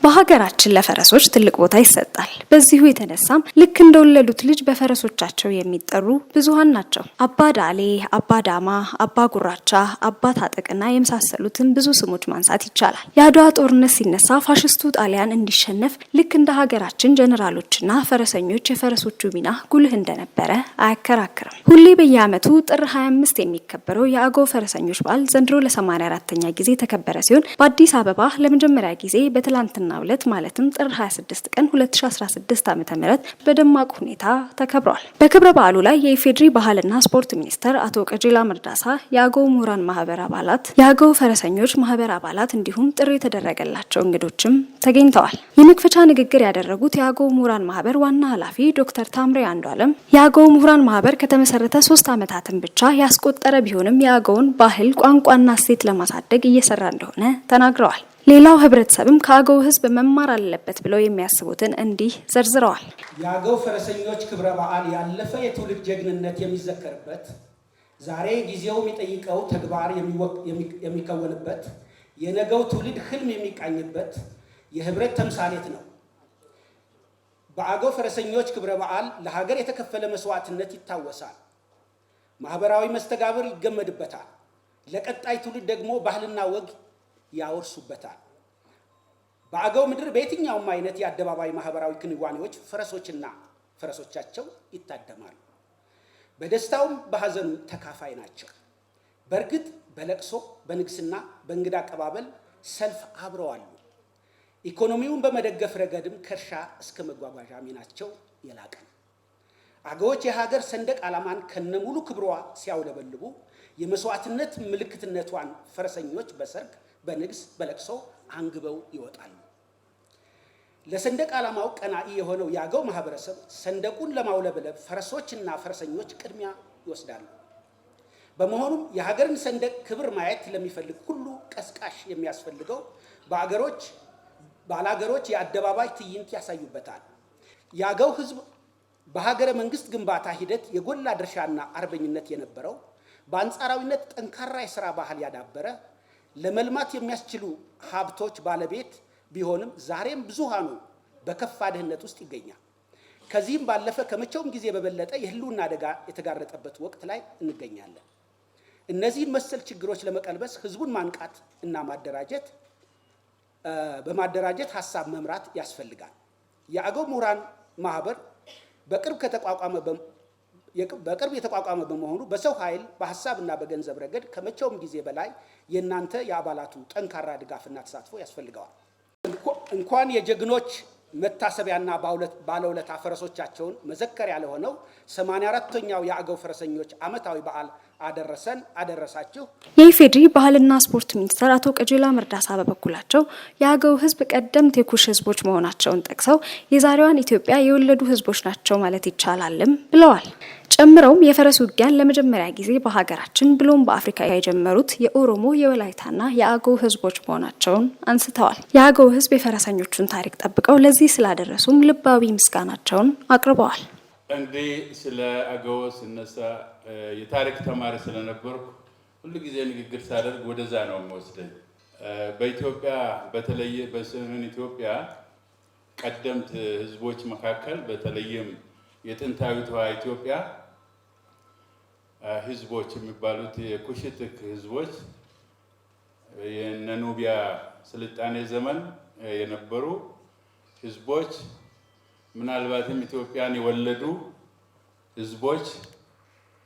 በሀገራችን ለፈረሶች ትልቅ ቦታ ይሰጣል። በዚሁ የተነሳም ልክ እንደወለዱት ልጅ በፈረሶቻቸው የሚጠሩ ብዙሃን ናቸው። አባ ዳሌ፣ አባ ዳማ፣ አባ ጉራቻ፣ አባ ታጠቅና የመሳሰሉትን ብዙ ስሞች ማንሳት ይቻላል። የአድዋ ጦርነት ሲነሳ ፋሽስቱ ጣሊያን እንዲሸነፍ ልክ እንደ ሀገራችን ጀነራሎችና ፈረሰኞች የፈረሶቹ ሚና ጉልህ እንደነበረ አያከራክርም። ሁሌ በየዓመቱ ጥር 25 የሚከበረው የአገው ፈረሰኞች በዓል ዘንድሮ ለ84ኛ ጊዜ ተከበረ ሲሆን በአዲስ አበባ ለመጀመሪያ ጊዜ በትላንትና ዕለት ማለትም ጥር 26 ቀን 2016 ዓ.ም በደማቅ ሁኔታ ተከብሯል። በክብረ በዓሉ ላይ የኢፌድሪ ባህልና ስፖርት ሚኒስተር አቶ ቀጀላ መርዳሳ፣ የአገው ምሁራን ማህበር አባላት፣ የአገው ፈረሰኞች ማህበር አባላት እንዲሁም ጥሪ የተደረገላቸው እንግዶችም ተገኝተዋል። የመክፈቻ ንግግር ያደረጉት የአገው ምሁራን ማህበር ዋና ኃላፊ ዶክተር ታምሬ አንዱዓለም የአገው ምሁራን ማህበር ከተመሰረተ 3 ዓመታትን ብቻ ያስቆጠረ ቢሆንም የአገውን ባህል ቋንቋና እሴት ለማሳደግ እየሰራ እንደሆነ ተናግረዋል። ሌላው ህብረተሰብም ከአገው ህዝብ መማር አለበት ብለው የሚያስቡትን እንዲህ ዘርዝረዋል። የአገው ፈረሰኞች ክብረ በዓል ያለፈ የትውልድ ጀግንነት የሚዘከርበት፣ ዛሬ ጊዜው የሚጠይቀው ተግባር የሚከወንበት፣ የነገው ትውልድ ህልም የሚቃኝበት የህብረት ተምሳሌት ነው። በአገው ፈረሰኞች ክብረ በዓል ለሀገር የተከፈለ መስዋዕትነት ይታወሳል። ማህበራዊ መስተጋብር ይገመድበታል። ለቀጣይ ትውልድ ደግሞ ባህልና ወግ ያወርሱበታል። በአገው ምድር በየትኛውም አይነት የአደባባይ ማህበራዊ ክንዋኔዎች ፈረሶችና ፈረሶቻቸው ይታደማሉ። በደስታውም በሐዘኑም ተካፋይ ናቸው። በእርግጥ በለቅሶ በንግስና በእንግዳ አቀባበል ሰልፍ አብረዋሉ። ኢኮኖሚውን በመደገፍ ረገድም ከእርሻ እስከ መጓጓዣ ሚናቸው የላቀ ነው። አገዎች የሀገር ሰንደቅ ዓላማን ከነሙሉ ክብሯ ሲያውለበልቡ የመስዋዕትነት ምልክትነቷን ፈረሰኞች በሰርግ በንግስ በለቅሶ አንግበው ይወጣሉ። ለሰንደቅ ዓላማው ቀናኢ የሆነው የአገው ማህበረሰብ ሰንደቁን ለማውለብለብ ፈረሶችና ፈረሰኞች ቅድሚያ ይወስዳሉ። በመሆኑም የሀገርን ሰንደቅ ክብር ማየት ለሚፈልግ ሁሉ ቀስቃሽ የሚያስፈልገው ባላገሮች የአደባባይ ትዕይንት ያሳዩበታል። የአገው ህዝብ በሀገረ መንግስት ግንባታ ሂደት የጎላ ድርሻና አርበኝነት የነበረው፣ በአንጻራዊነት ጠንካራ የሥራ ባህል ያዳበረ፣ ለመልማት የሚያስችሉ ሀብቶች ባለቤት ቢሆንም ዛሬም ብዙሃኑ በከፋ ድህነት ውስጥ ይገኛል። ከዚህም ባለፈ ከመቼውም ጊዜ በበለጠ የህልውና አደጋ የተጋረጠበት ወቅት ላይ እንገኛለን። እነዚህን መሰል ችግሮች ለመቀልበስ ህዝቡን ማንቃት እና በማደራጀት ሀሳብ መምራት ያስፈልጋል። የአገው ምሁራን ማህበር በቅርብ የተቋቋመ በመሆኑ በሰው ኃይል በሀሳብና በገንዘብ ረገድ ከመቼውም ጊዜ በላይ የእናንተ የአባላቱ ጠንካራ ድጋፍና ተሳትፎ ያስፈልገዋል። እንኳን የጀግኖች መታሰቢያና ባለውለታ ፈረሶቻቸውን መዘከሪያ ለሆነው 84ኛው የአገው ፈረሰኞች ዓመታዊ በዓል አደረሳችሁ። የኢፌድሪ ባህልና ስፖርት ሚኒስተር አቶ ቀጀላ መርዳሳ በበኩላቸው የአገው ህዝብ ቀደምት የኩሽ ህዝቦች መሆናቸውን ጠቅሰው የዛሬዋን ኢትዮጵያ የወለዱ ህዝቦች ናቸው ማለት ይቻላልም ብለዋል። ጨምረውም የፈረስ ውጊያን ለመጀመሪያ ጊዜ በሀገራችን ብሎም በአፍሪካ የጀመሩት የኦሮሞ የወላይታና የአገው ህዝቦች መሆናቸውን አንስተዋል። የአገው ህዝብ የፈረሰኞቹን ታሪክ ጠብቀው ለዚህ ስላደረሱም ልባዊ ምስጋናቸውን አቅርበዋል። እንግዲህ ስለ አገው ስነሳ የታሪክ ተማሪ ስለነበርኩ ሁሉ ጊዜ ንግግር ሳደርግ ወደዛ ነው የምወስደው። በኢትዮጵያ በተለየ በሰሜን ኢትዮጵያ ቀደምት ህዝቦች መካከል በተለይም የጥንታዊቷ ኢትዮጵያ ህዝቦች የሚባሉት የኩሽትክ ህዝቦች የነኑቢያ ስልጣኔ ዘመን የነበሩ ህዝቦች ምናልባትም ኢትዮጵያን የወለዱ ህዝቦች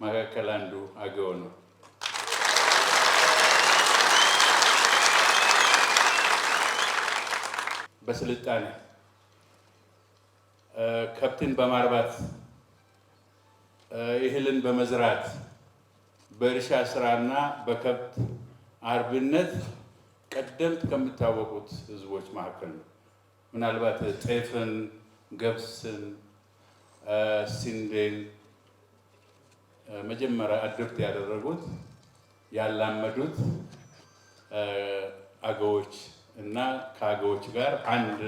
መካከል አንዱ አገው ነው። በስልጣኔ ከብትን በማርባት እህልን በመዝራት በእርሻ ስራና በከብት አርብነት ቀደምት ከሚታወቁት ህዝቦች መካከል ነው። ምናልባት ጤፍን፣ ገብስን፣ ስንዴን መጀመሪያ አድርት ያደረጉት ያላመዱት አገዎች እና ከአገዎች ጋር አንድ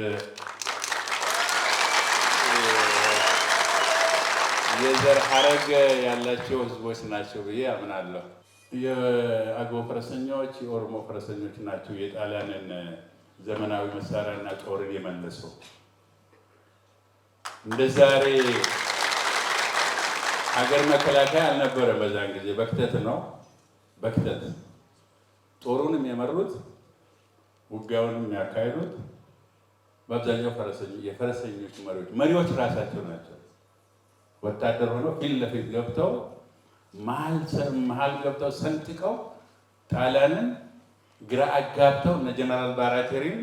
የዘር ሐረግ ያላቸው ህዝቦች ናቸው ብዬ አምናለሁ። የአገው ፈረሰኞች የኦሮሞ ፈረሰኞች ናቸው የጣሊያንን ዘመናዊ መሳሪያና ጦርን የመለሱ። እንደ ዛሬ ሀገር መከላከያ አልነበረም። በዛን ጊዜ በክተት ነው። በክተት ጦሩንም የመሩት ውጊያውንም የሚያካሂዱት በአብዛኛው የፈረሰኞች መሪዎች ራሳቸው ናቸው። ወታደር ሆነው ፊት ለፊት ገብተው መሀል ገብተው ሰንጥቀው ጣሊያንን ግራ አጋብተው እነ ጀነራል ባራቴሪን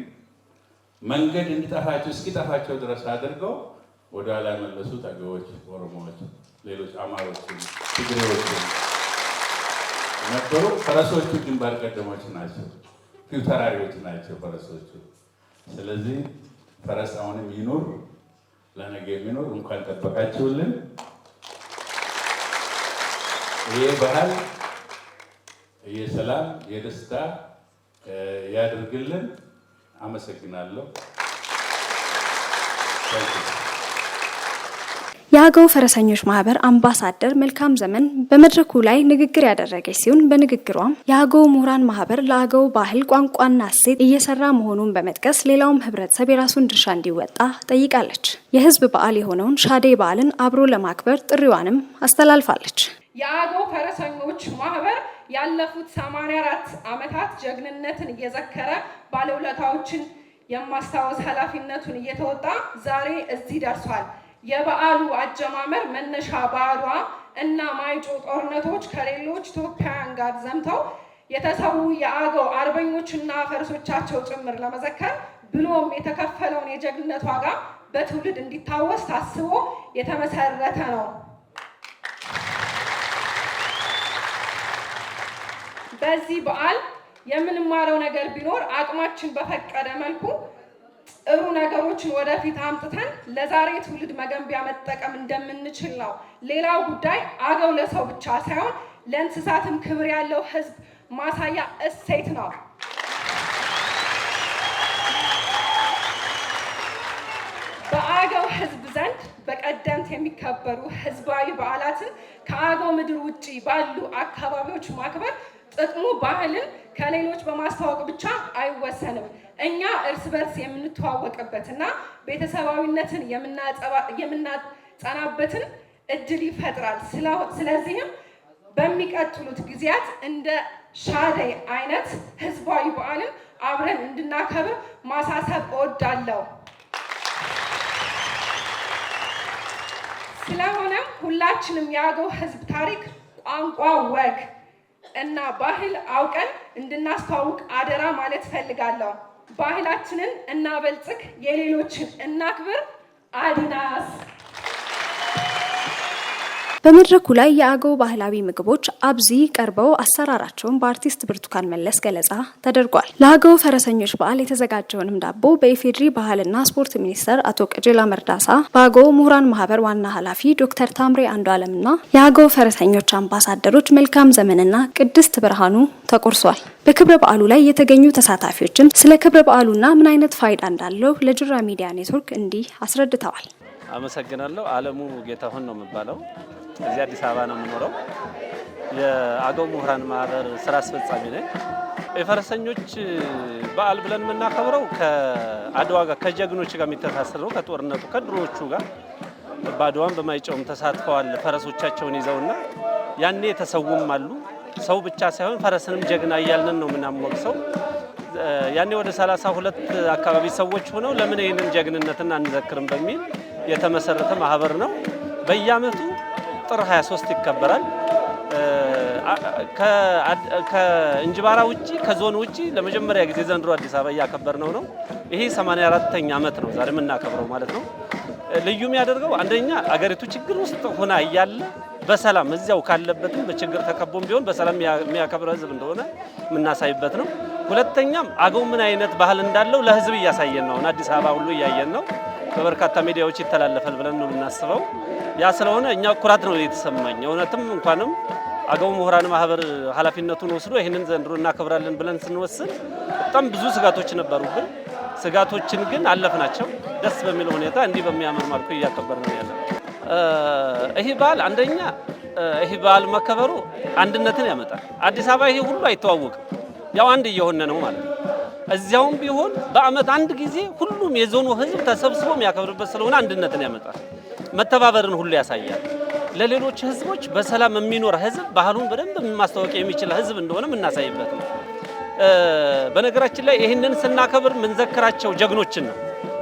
መንገድ እንዲጠፋቸው እስኪጠፋቸው ድረስ አድርገው ወደ ኋላ የመለሱት አገዎች፣ ኦሮሞዎች፣ ሌሎች አማሮችን፣ ትግሬዎችን ነበሩ። ፈረሶቹ ግንባር ቀደሞች ናቸው። ፊታውራሪዎች ናቸው ፈረሶቹ። ስለዚህ ፈረስ አሁንም ይኑር፣ ለነገ የሚኖር እንኳን ጠበቃችሁልን። ይሄ ባህል የሰላም የደስታ ያድርግልን። አመሰግናለሁ። የአገው ፈረሰኞች ማህበር አምባሳደር መልካም ዘመን በመድረኩ ላይ ንግግር ያደረገች ሲሆን በንግግሯም የአገው ምሁራን ማህበር ለአገው ባህል ቋንቋና እሴት እየሰራ መሆኑን በመጥቀስ ሌላውም ህብረተሰብ የራሱን ድርሻ እንዲወጣ ጠይቃለች። የህዝብ በዓል የሆነውን ሻደይ በዓልን አብሮ ለማክበር ጥሪዋንም አስተላልፋለች። የአገው ፈረሰኞች ማህበር ያለፉት 84 ዓመታት ጀግንነትን እየዘከረ ባለውለታዎችን የማስታወስ ኃላፊነቱን እየተወጣ ዛሬ እዚህ ደርሷል። የበዓሉ አጀማመር መነሻ በዓሏ እና ማይጮ ጦርነቶች ከሌሎች ኢትዮጵያውያን ጋር ዘምተው የተሰዉ የአገው አርበኞችና ፈረሶቻቸው ጭምር ለመዘከር ብሎም የተከፈለውን የጀግንነት ዋጋ በትውልድ እንዲታወስ ታስቦ የተመሰረተ ነው። በዚህ በዓል የምንማረው ነገር ቢኖር አቅማችን በፈቀደ መልኩ ጥሩ ነገሮችን ወደፊት አምጥተን ለዛሬ ትውልድ መገንቢያ መጠቀም እንደምንችል ነው። ሌላው ጉዳይ አገው ለሰው ብቻ ሳይሆን ለእንስሳትም ክብር ያለው ህዝብ ማሳያ እሴት ነው። በአገው ህዝብ ዘንድ በቀደምት የሚከበሩ ህዝባዊ በዓላትን ከአገው ምድር ውጪ ባሉ አካባቢዎች ማክበር ጥቅሙ ባህልን ከሌሎች በማስተዋወቅ ብቻ አይወሰንም። እኛ እርስ በርስ የምንተዋወቅበትና ቤተሰባዊነትን የምናጸናበትን እድል ይፈጥራል። ስለዚህም በሚቀጥሉት ጊዜያት እንደ ሻደይ አይነት ህዝባዊ በዓልን አብረን እንድናከብር ማሳሰብ እወዳለሁ። ስለሆነም ሁላችንም የአገው ህዝብ ታሪክ፣ ቋንቋ፣ ወግ እና ባህል አውቀን እንድናስተዋውቅ አደራ ማለት ፈልጋለሁ። ባህላችንን እናበልጽግ፣ የሌሎችን እናክብር። አዲናስ። በመድረኩ ላይ የአገው ባህላዊ ምግቦች አብዚ ቀርበው አሰራራቸውን በአርቲስት ብርቱካን መለስ ገለጻ ተደርጓል። ለአገው ፈረሰኞች በዓል የተዘጋጀውንም ዳቦ በኢፌድሪ ባህልና ስፖርት ሚኒስቴር አቶ ቀጀላ መርዳሳ፣ በአገው ምሁራን ማህበር ዋና ኃላፊ ዶክተር ታምሬ አንዱ አለምና የአገው ፈረሰኞች አምባሳደሮች መልካም ዘመንና ቅድስት ብርሃኑ ተቆርሷል። በክብረ በዓሉ ላይ የተገኙ ተሳታፊዎችም ስለ ክብረ በዓሉና ምን አይነት ፋይዳ እንዳለው ለጅራ ሚዲያ ኔትወርክ እንዲህ አስረድተዋል። አመሰግናለሁ። አለሙ ጌታሁን ነው የምባለው። እዚህ አዲስ አበባ ነው የምኖረው። የአገው ምሁራን ማህበር ስራ አስፈጻሚ ነኝ። የፈረሰኞች በዓል ብለን የምናከብረው ከአድዋ ጋር ከጀግኖች ጋር የሚተሳሰረው ከጦርነቱ ከድሮዎቹ ጋር በአድዋም በማይጨውም ተሳትፈዋል ፈረሶቻቸውን ይዘውና ያኔ የተሰውም አሉ። ሰው ብቻ ሳይሆን ፈረስንም ጀግና እያልን ነው የምናሞግሰው። ያኔ ወደ 32 አካባቢ ሰዎች ሆነው ለምን ይሄንን ጀግንነትን አንዘክርም በሚል የተመሰረተ ማህበር ነው። በየአመቱ ጥር 23 ይከበራል። ከእንጅባራ ውጪ ከዞን ውጪ ለመጀመሪያ ጊዜ ዘንድሮ አዲስ አበባ እያከበርነው ነው። ይሄ 84ኛ አመት ነው ዛሬ የምናከብረው ማለት ነው። ልዩ የሚያደርገው አንደኛ አገሪቱ ችግር ውስጥ ሆና እያለ በሰላም እዚያው ካለበትም በችግር ተከቦም ቢሆን በሰላም የሚያከብር ህዝብ እንደሆነ የምናሳይበት ነው። ሁለተኛም አገው ምን አይነት ባህል እንዳለው ለህዝብ እያሳየን ነው። አዲስ አበባ ሁሉ እያየን ነው። በበርካታ ሚዲያዎች ይተላለፋል ብለን ነው የምናስበው። ያ ስለሆነ እኛ ኩራት ነው የተሰማኝ። እውነትም እንኳንም አገው ምሁራን ማህበር ኃላፊነቱን ወስዶ ይሄንን ዘንድሮ እናከብራለን ብለን ስንወስን በጣም ብዙ ስጋቶች ነበሩብን። ስጋቶችን ግን አለፍናቸው። ደስ በሚል ሁኔታ እንዲህ በሚያምር መልኩ እያከበርነው ያለው ይሄ በዓል አንደኛ ይሄ በዓል መከበሩ አንድነትን ያመጣል። አዲስ አበባ ይሄ ሁሉ አይተዋወቅም። ያው አንድ እየሆነ ነው ማለት ነው። እዚያውም ቢሆን በአመት አንድ ጊዜ ሁሉም የዞኑ ህዝብ ተሰብስቦ የሚያከብርበት ስለሆነ አንድነትን ያመጣል። መተባበርን ሁሉ ያሳያል። ለሌሎች ህዝቦች በሰላም የሚኖር ህዝብ ባህሉን በደንብ ማስተዋወቅ የሚችል ህዝብ እንደሆነ እናሳይበት ነው። በነገራችን ላይ ይሄንን ስናከብር ምንዘክራቸው ጀግኖችን ነው።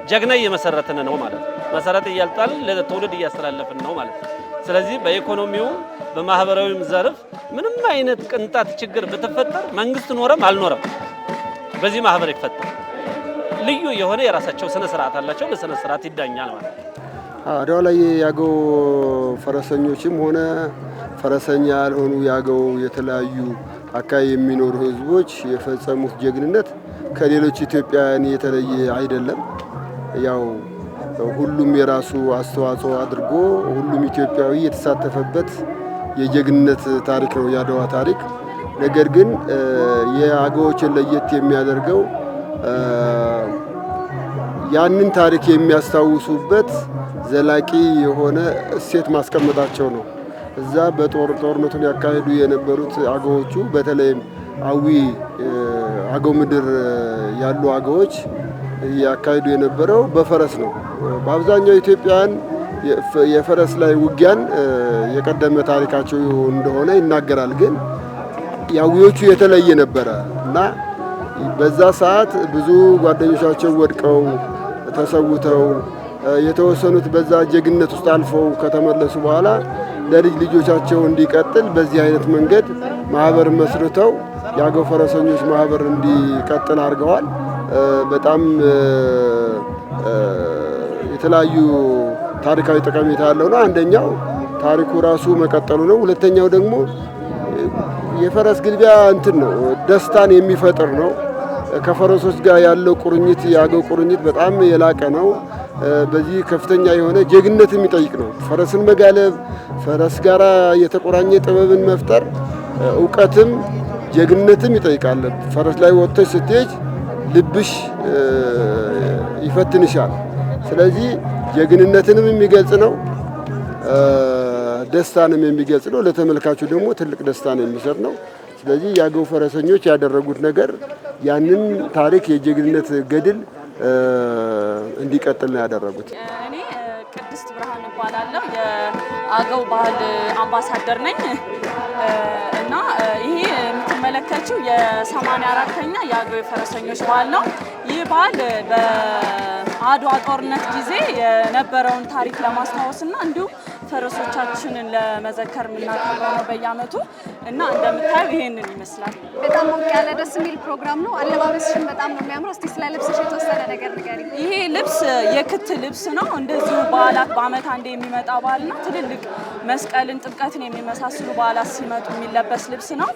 ጀግና እየመሰረትን ነው ማለት ነው። መሰረት እያልጣልን ለትውልድ እያስተላለፍን ነው ማለት ነው። ስለዚህ በኢኮኖሚው በማህበራዊም ዘርፍ ምንም አይነት ቅንጣት ችግር ብትፈጠር መንግስት ኖረም አልኖረም በዚህ ማህበር ይፈታል። ልዩ የሆነ የራሳቸው ስነ ስርዓት አላቸው። በስነ ስርዓት ይዳኛል ማለት ነው። አድዋ ላይ የአገው ፈረሰኞችም ሆነ ፈረሰኛ ያልሆኑ የአገው የተለያዩ አካባቢ የሚኖሩ ህዝቦች የፈጸሙት ጀግንነት ከሌሎች ኢትዮጵያውያን የተለየ አይደለም። ያው ሁሉም የራሱ አስተዋጽኦ አድርጎ ሁሉም ኢትዮጵያዊ የተሳተፈበት የጀግንነት ታሪክ ነው የአድዋ ታሪክ። ነገር ግን የአገዎችን ለየት የሚያደርገው ያንን ታሪክ የሚያስታውሱበት ዘላቂ የሆነ እሴት ማስቀመጣቸው ነው። እዛ ጦርነቱን ያካሄዱ የነበሩት አገዎቹ በተለይም አዊ አገው ምድር ያሉ አገዎች ያካሄዱ የነበረው በፈረስ ነው። በአብዛኛው ኢትዮጵያውያን የፈረስ ላይ ውጊያን የቀደመ ታሪካቸው እንደሆነ ይናገራል። ግን የአዊዎቹ የተለየ ነበረ እና በዛ ሰዓት ብዙ ጓደኞቻቸው ወድቀው ተሰውተው የተወሰኑት በዛ ጀግንነት ውስጥ አልፈው ከተመለሱ በኋላ ለልጅ ልጆቻቸው እንዲቀጥል በዚህ አይነት መንገድ ማህበር መስርተው የአገው ፈረሰኞች ማህበር እንዲቀጥል አድርገዋል። በጣም የተለያዩ ታሪካዊ ጠቀሜታ ያለው ነው። አንደኛው ታሪኩ ራሱ መቀጠሉ ነው። ሁለተኛው ደግሞ የፈረስ ግልቢያ እንትን ነው፣ ደስታን የሚፈጥር ነው። ከፈረሶች ጋር ያለው ቁርኝት የአገው ቁርኝት በጣም የላቀ ነው። በዚህ ከፍተኛ የሆነ ጀግንነት የሚጠይቅ ነው። ፈረስን መጋለብ፣ ፈረስ ጋራ የተቆራኘ ጥበብን መፍጠር እውቀትም ጀግንነትም ይጠይቃል። ፈረስ ላይ ወጥተሽ ስትሄጂ ልብሽ ይፈትንሻል። ስለዚህ ጀግንነትንም የሚገልጽ ነው፣ ደስታንም የሚገልጽ ነው። ለተመልካቹ ደግሞ ትልቅ ደስታን የሚሰጥ ነው። ስለዚህ የአገው ፈረሰኞች ያደረጉት ነገር ያንን ታሪክ የጀግንነት ገድል እንዲቀጥል ነው ያደረጉት። እኔ ቅድስት ብርሃን እባላለሁ። የአገው ባህል አምባሳደር ነኝ እና ይሄ የምትመለከችው የ84ኛ የአገው ፈረሰኞች በዓል ነው። ይህ በዓል በአድዋ ጦርነት ጊዜ የነበረውን ታሪክ ለማስታወስና እንዲሁም ፈረሶቻችንን ለመዘከር የምናከብረው ነው በየዓመቱ እና እንደምታዩ ይሄንን ይመስላል። በጣም ሞቅ ያለ ደስ የሚል ፕሮግራም ነው። አለባበስሽን በጣም ነው የሚያምረው። እስቲ ስለ ልብስሽ የተወሰነ ነገር ንገሪኝ። ይሄ ልብስ የክት ልብስ ነው። እንደዚሁ በዓላት በዓመት አንዴ የሚመጣ በዓል ነው። ትልልቅ መስቀልን፣ ጥምቀትን የሚመሳስሉ በዓላት ሲመጡ የሚለበስ ልብስ ነው።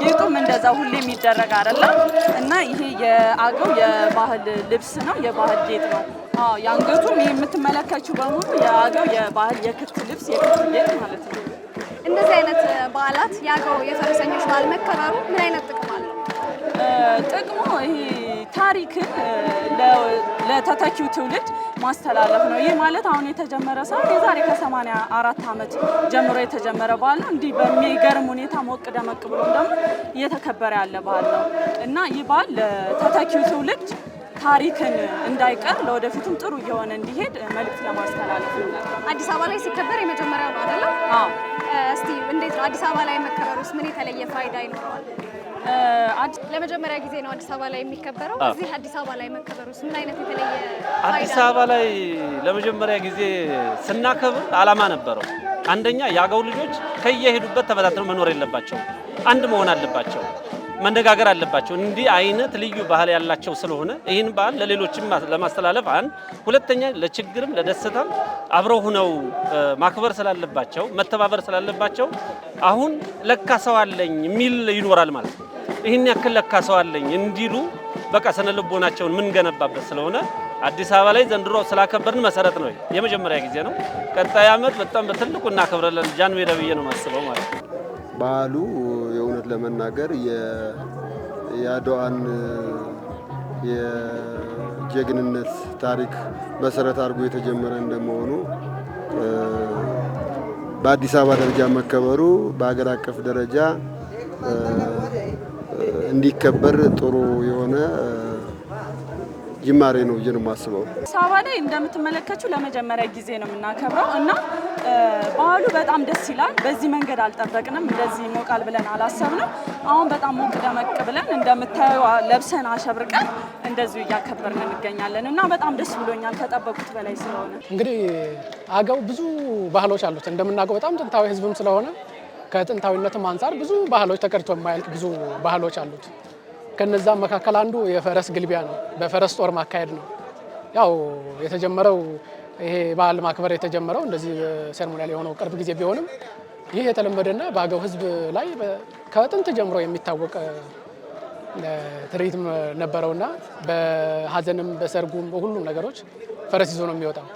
ጌጡም እንደዛ ሁሌ የሚደረግ አይደለም እና ይሄ የአገው የባህል ልብስ ነው፣ የባህል ጌጥ ነው። የአንገቱም ይህ የምትመለከችው በሙሉ የአገው የባህል የክት ልብስ የክት ጌጥ ማለት ነው። እንደዚህ አይነት በዓላት የአገው የፈረሰኞች በዓል መከበሩ ምን አይነት ጥቅም አለው? ጥቅሙ ይሄ ታሪክን ለተተኪው ትውልድ ማስተላለፍ ነው። ይህ ማለት አሁን የተጀመረ ሳይሆን የዛሬ ከ84 ዓመት ጀምሮ የተጀመረ ባህል ነው። እንዲህ በሚገርም ሁኔታ ሞቅ ደመቅ ብሎ ደግሞ እየተከበረ ያለ ባህል ነው እና ይህ ባህል ለተተኪው ትውልድ ታሪክን እንዳይቀር ለወደፊቱም ጥሩ እየሆነ እንዲሄድ መልእክት ለማስተላለፍ ነው። አዲስ አበባ ላይ ሲከበር የመጀመሪያው ነው አይደል? አዎ። እስቲ እንዴት ነው አዲስ አበባ ላይ መከበሩስ ምን የተለየ ፋይዳ ይኖረዋል? ለመጀመሪያ ጊዜ ነው አዲስ አበባ ላይ የሚከበረው። እዚህ አዲስ አበባ ላይ መከበሩስ ምን አይነት የተለየ ፋይዳ? አዲስ አበባ ላይ ለመጀመሪያ ጊዜ ስናከብር ዓላማ ነበረው። አንደኛ የአገው ልጆች ከየሄዱበት ተበታትነው መኖር የለባቸው፣ አንድ መሆን አለባቸው፣ መነጋገር አለባቸው። እንዲህ አይነት ልዩ ባህል ያላቸው ስለሆነ ይህን ባህል ለሌሎችም ለማስተላለፍ አንድ፣ ሁለተኛ ለችግርም ለደስታም አብረው ሆነው ማክበር ስላለባቸው መተባበር ስላለባቸው አሁን ለካ ሰው አለኝ የሚል ይኖራል ማለት ነው። ይህን ያክል ለካ ሰው አለኝ እንዲሉ በቃ ስነ ልቦናቸውን ምን ገነባበት ስለሆነ አዲስ አበባ ላይ ዘንድሮ ስላከበርን መሰረት ነው። የመጀመሪያ ጊዜ ነው። ቀጣይ ዓመት በጣም በትልቁ እናከብራለን። ጃን ሜዳ ብዬ ነው የማስበው ማለት ነው። ባህሉ የእውነት ለመናገር የአድዋን የጀግንነት ታሪክ መሰረት አድርጎ የተጀመረ እንደመሆኑ በአዲስ አበባ ደረጃ መከበሩ በሀገር አቀፍ ደረጃ እንዲከበር ጥሩ የሆነ ጅማሬ ነው ብዬ ነው የማስበው። አዲስ አበባ ላይ እንደምትመለከቱ ለመጀመሪያ ጊዜ ነው የምናከብረው እና ባህሉ በጣም ደስ ይላል። በዚህ መንገድ አልጠበቅንም፣ እንደዚህ ይሞቃል ብለን አላሰብንም። አሁን በጣም ሞቅ ደመቅ ብለን እንደምታዩ ለብሰን አሸብርቀን እንደዚሁ እያከበርን እንገኛለን እና በጣም ደስ ብሎኛል ከጠበቁት በላይ ስለሆነ። እንግዲህ አገው ብዙ ባህሎች አሉት እንደምናውቀው በጣም ጥንታዊ ሕዝብም ስለሆነ ከጥንታዊነትም አንጻር ብዙ ባህሎች ተቀድቶ የማያልቅ ብዙ ባህሎች አሉት። ከነዛም መካከል አንዱ የፈረስ ግልቢያ ነው። በፈረስ ጦር ማካሄድ ነው። ያው የተጀመረው ይሄ ባህል ማክበር የተጀመረው እንደዚህ ሴርሞኒያል የሆነው ቅርብ ጊዜ ቢሆንም ይህ የተለመደና በአገው ሕዝብ ላይ ከጥንት ጀምሮ የሚታወቅ ትርኢትም ነበረውና በሀዘንም በሰርጉም በሁሉም ነገሮች ፈረስ ይዞ ነው የሚወጣው።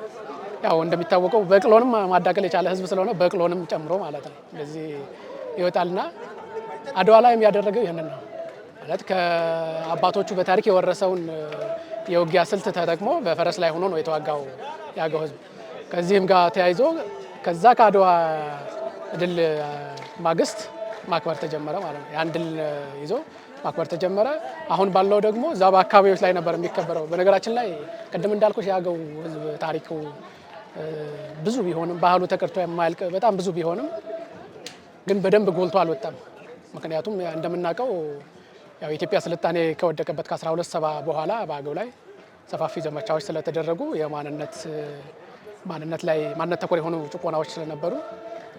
ያው እንደሚታወቀው በቅሎንም ማዳቀል የቻለ ሕዝብ ስለሆነ በቅሎንም ጨምሮ ማለት ነው እንደዚህ ይወጣልና አድዋ ላይ ያደረገው ይሄንን ነው ማለት ከአባቶቹ በታሪክ የወረሰውን የውጊያ ስልት ተጠቅሞ በፈረስ ላይ ሆኖ ነው የተዋጋው የአገው ሕዝብ። ከዚህም ጋር ተያይዞ ከዛ ከአድዋ ድል ማግስት ማክበር ተጀመረ ማለት ነው። ያን ድል ይዞ ማክበር ተጀመረ። አሁን ባለው ደግሞ እዛ በአካባቢዎች ላይ ነበር የሚከበረው። በነገራችን ላይ ቅድም እንዳልኩሽ የአገው ሕዝብ ታሪኩ ብዙ ቢሆንም ባህሉ ተቀድቶ የማያልቅ በጣም ብዙ ቢሆንም ግን በደንብ ጎልቶ አልወጣም። ምክንያቱም እንደምናውቀው ያው የኢትዮጵያ ስልጣኔ ከወደቀበት ከ1270 በኋላ በአገው ላይ ሰፋፊ ዘመቻዎች ስለተደረጉ የማንነት ተኮር የሆኑ ጭቆናዎች ስለነበሩ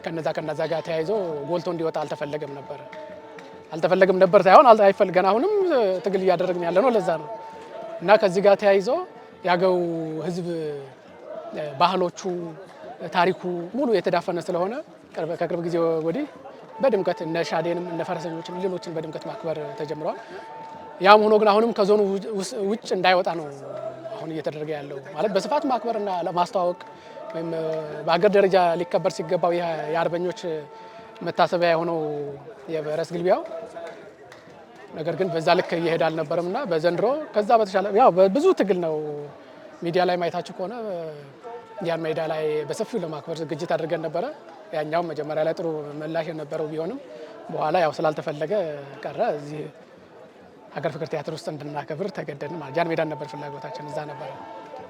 ከነዛ ጋር ተያይዞ ጎልቶ እንዲወጣ አልተፈለገም ነበር ሳይሆን አይፈልገን አሁንም ትግል እያደረግን ያለ ነው። ለዛ ነው እና ከዚህ ጋር ተያይዞ የአገው ሕዝብ ባህሎቹ ታሪኩ ሙሉ የተዳፈነ ስለሆነ ከቅርብ ጊዜ ወዲህ በድምቀት እነ ሻዴንም እነ ፈረሰኞችን ሌሎችን በድምቀት ማክበር ተጀምሯል። ያም ሆኖ ግን አሁንም ከዞኑ ውጭ እንዳይወጣ ነው አሁን እየተደረገ ያለው ማለት በስፋት ማክበርና ለማስተዋወቅ ወይም በአገር ደረጃ ሊከበር ሲገባው የአርበኞች መታሰቢያ የሆነው የፈረስ ግልቢያው ነገር ግን በዛ ልክ እየሄደ አልነበረምና በዘንድሮ ከዛ በተሻለ ያው ብዙ ትግል ነው። ሚዲያ ላይ ማየታችሁ ከሆነ ያን ሜዳ ላይ በሰፊው ለማክበር ዝግጅት አድርገን ነበረ። ያኛው መጀመሪያ ላይ ጥሩ ምላሽ የነበረው ቢሆንም በኋላ ያው ስላልተፈለገ ቀረ። እዚህ ሀገር ፍቅር ቲያትር ውስጥ እንድናከብር ተገደድን ማለት ጃን ሜዳን ነበር ፍላጎታችን እዛ ነበረ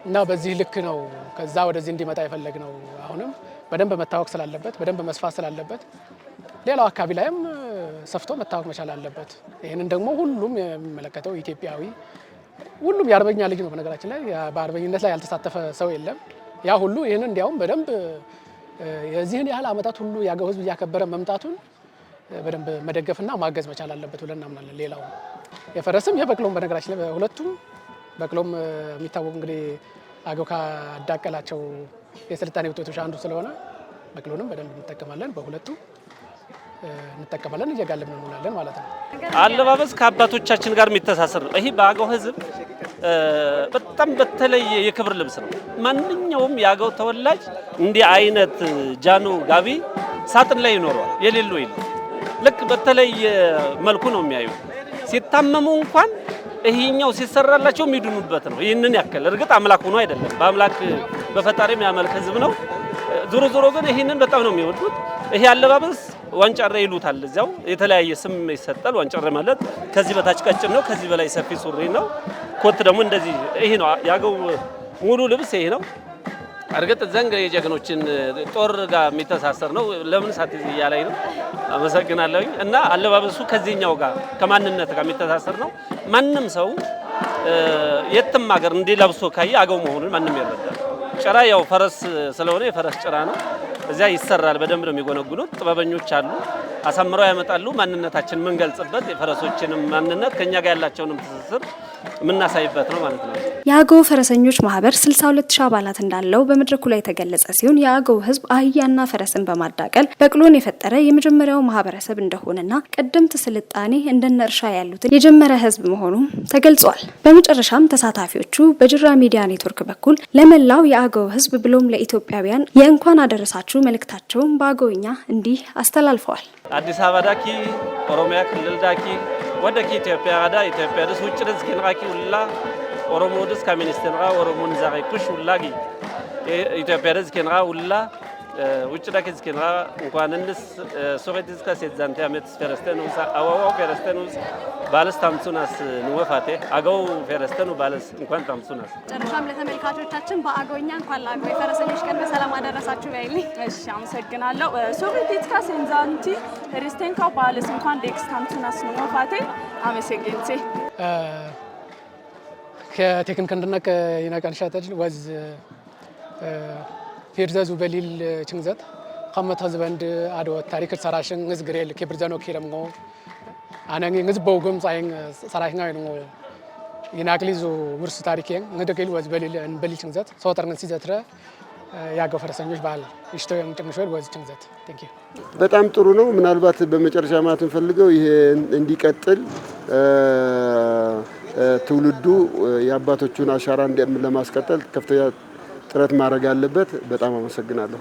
እና በዚህ ልክ ነው ከዛ ወደዚህ እንዲመጣ የፈለግነው። አሁንም በደንብ መታወቅ ስላለበት በደንብ መስፋት ስላለበት ሌላው አካባቢ ላይም ሰፍቶ መታወቅ መቻል አለበት። ይህንን ደግሞ ሁሉም የሚመለከተው ኢትዮጵያዊ ሁሉም የአርበኛ ልጅ ነው። በነገራችን ላይ በአርበኝነት ላይ ያልተሳተፈ ሰው የለም። ያ ሁሉ ይህንን እንዲያውም በደንብ የዚህን ያህል ዓመታት ሁሉ የአገው ሕዝብ እያከበረ መምጣቱን በደንብ መደገፍና ማገዝ መቻል አለበት ብለን እናምናለን። ሌላው የፈረስም የበቅሎም በነገራችን ላይ ሁለቱም በቅሎም የሚታወቁ እንግዲህ አገው ካዳቀላቸው የስልጣኔ ውጤቶች አንዱ ስለሆነ በቅሎንም በደንብ እንጠቀማለን። በሁለቱ እንጠቀማለን፣ እየጋለብን እንውላለን ማለት ነው። አለባበስ ከአባቶቻችን ጋር የሚተሳሰር ነው። ይሄ በአገው ሕዝብ በጣም በተለየ የክብር ልብስ ነው። ማንኛውም የአገው ተወላጅ እንዲህ አይነት ጃኖ ጋቢ ሳጥን ላይ ይኖረዋል። የሌለው የለም። ልክ በተለየ መልኩ ነው የሚያዩ። ሲታመሙ እንኳን ይሄኛው ሲሰራላቸው የሚድኑበት ነው። ይህንን ያክል እርግጥ አምላክ ሆኖ አይደለም፣ በአምላክ በፈጣሪ የሚያመልክ ህዝብ ነው። ዞሮ ግን ይህንን በጣም ነው የሚወዱት። ይሄ አለባበስ ዋንጫሬ ይሉታል። እዚያው የተለያየ ስም ይሰጣል። ዋንጫሬ ማለት ከዚህ በታች ቀጭን ነው፣ ከዚህ በላይ ሰፊ ሱሪ ነው። ኮት ደግሞ እንደዚህ ይሄ ነው ያገው ሙሉ ልብስ ይሄ ነው። እርግጥ ዘንግ የጀግኖችን ጦር ጋር የሚተሳሰር ነው። ለምን ሳትይዝ እያለኝ ነው። አመሰግናለሁኝ። እና አለባበሱ ከዚህኛው ጋር ከማንነት ጋር የሚተሳሰር ነው። ማንም ሰው የትም ሀገር እንዲህ ለብሶ ካየ አገው መሆኑን ማንም ይረዳል። ጭራ ያው ፈረስ ስለሆነ የፈረስ ጭራ ነው። እዚያ ይሰራል። በደንብ ነው የሚጎነጉኑት። ጥበበኞች አሉ፣ አሳምረው ያመጣሉ። ማንነታችን የምንገልጽበት የፈረሶችንም ማንነት ከኛ ጋር ያላቸውንም ትስስር የምናሳይበት ነው ማለት ነው። የአገው ፈረሰኞች ማህበር 62000 አባላት እንዳለው በመድረኩ ላይ የተገለጸ ሲሆን የአገው ህዝብ አህያና ፈረስን በማዳቀል በቅሎን የፈጠረ የመጀመሪያው ማህበረሰብ እንደሆነና ቀደምት ስልጣኔ እንደነ እርሻ ያሉትን የጀመረ ህዝብ መሆኑ ተገልጿል። በመጨረሻም ተሳታፊዎቹ በጅራ ሚዲያ ኔትወርክ በኩል ለመላው የአገው ህዝብ ብሎም ለኢትዮጵያውያን የእንኳን አደረሳችሁ መልእክታቸውን በአገውኛ እንዲህ አስተላልፈዋል። አዲስ አበባ ዳኪ ኦሮሚያ ክልል ዳኪ ወደኪ ኢትዮጵያ ጋዳ ኢትዮጵያ ደስ ውጭ ደስ ከንቃቂ ሁላ ኦሮሞ ደስ ከሚኒስትር ኦሮሞን ዛሬ ኩሽ ሁላጊ ኢትዮጵያ ደስ ከንቃ ሁላ ውጭ ዳኪ ደስ ከንቃ እንኳንንስ ሶሬቲስ ከሴዛንተ አመት ፈረስተኑስ አዋዋ ፈረስተኑስ ባለስ ታምሱናስ ንወፋቴ አገው ፈረስተኑ ባለስ እንኳን ታምሱናስ። ጨረሻም ለተመልካቾቻችን በአገውኛ እንኳን ለአገው የፈረሰኞች ቀን በሰላም አደረሳችሁ ባይልኝ። እሺ አመሰግናለሁ። ሶሬቲስ ከሴዛንቲ ሪስቴንካ ባለስ እንኳን ዴክስ ታምሱናስ ንወፋቴ አመሰግንቴ ከቴክኒክ እንደነቀ ይነቀንሻተል ወዝ ፊርዘዙ በሊል ችንዘት ከመት ህዝበንድ አዶ ታሪክ ሰራሽን ንዝግሬል ከብርዘኖ ከረምጎ አነኝ ንዝቦግም ሳይን ሰራሽና ነው ይናክሊዙ ውርስ ታሪክን ንደገል ወዝ በሊል በሊል ችንዘት ሶተርን ሲዘትረ ያገው ፈረሰኞች ባህል ይሽተው የምትምሽወል ወዝ ችንዘት ቴንክ ዩ በጣም ጥሩ ነው። ምናልባት በመጨረሻ ማለት እንፈልገው ይሄ እንዲቀጥል ትውልዱ የአባቶቹን አሻራ ለማስቀጠል ከፍተኛ ጥረት ማድረግ አለበት። በጣም አመሰግናለሁ።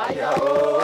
Ayaho.